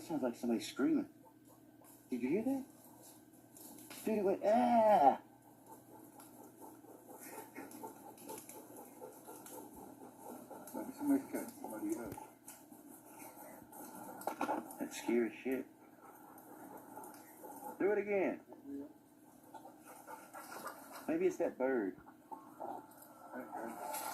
That sounds like somebody screaming. Did you hear that? Dude, it went, ah! Maybe somebody's cutting somebody up. That's scary shit. Do it again. Maybe it's that bird. Okay.